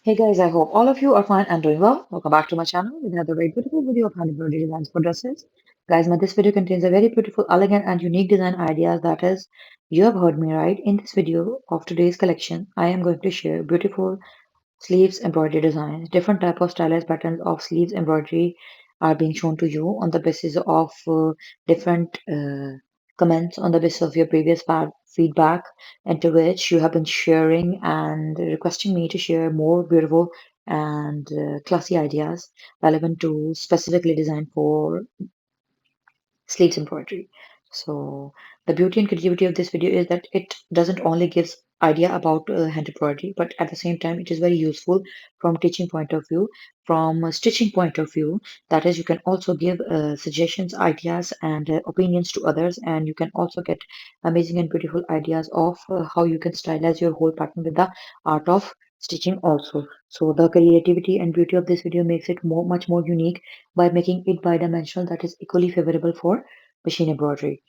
Hey guys, I hope all of you are fine and doing well. Welcome back to my channel with another very beautiful video of hand embroidery designs for dresses. Guys, this video contains a very beautiful, elegant and unique design ideas that is, you have heard me right. In this video of today's collection, I am going to share beautiful sleeves embroidery designs. Different type of stylized patterns of sleeves embroidery are being shown to you on the basis of different comments on the basis of your previous feedback, into which you have been sharing and requesting me to share more beautiful and classy ideas relevant to specifically designed for sleeves embroidery. So the beauty and creativity of this video is that it doesn't only gives idea about hand embroidery, but at the same time it is very useful from teaching point of view, from a stitching point of view. That is, you can also give suggestions, ideas, and opinions to others, and you can also get amazing and beautiful ideas of how you can stylize your whole pattern with the art of stitching also. So the creativity and beauty of this video makes it much more unique by making it bidimensional, that is equally favorable for machine embroidery.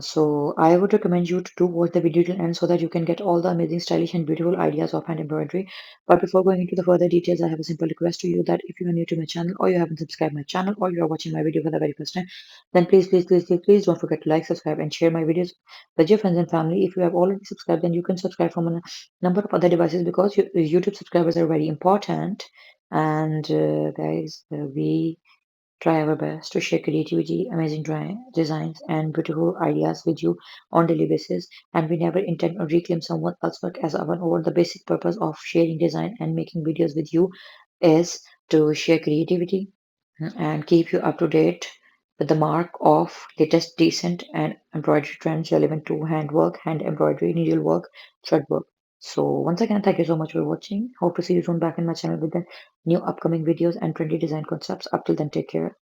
So I would recommend you to do watch the video till end so that you can get all the amazing, stylish and beautiful ideas of hand embroidery. But before going into the further details, I have a simple request to you that if you are new to my channel or you haven't subscribed my channel or you are watching my video for the very first time, then please don't forget to like, subscribe and share my videos with your friends and family. If you have already subscribed, then you can subscribe from a number of other devices because YouTube subscribers are very important. And guys, we try our best to share creativity, amazing designs, and beautiful ideas with you on daily basis. And we never intend or reclaim someone else's work as our own. The basic purpose of sharing design and making videos with you is to share creativity and keep you up to date with the mark of latest decent and embroidery trends relevant to handwork, hand embroidery, needlework, thread work. So once again, thank you so much for watching. Hope to see you soon back in my channel with the new upcoming videos and trendy design concepts. Up till then, take care.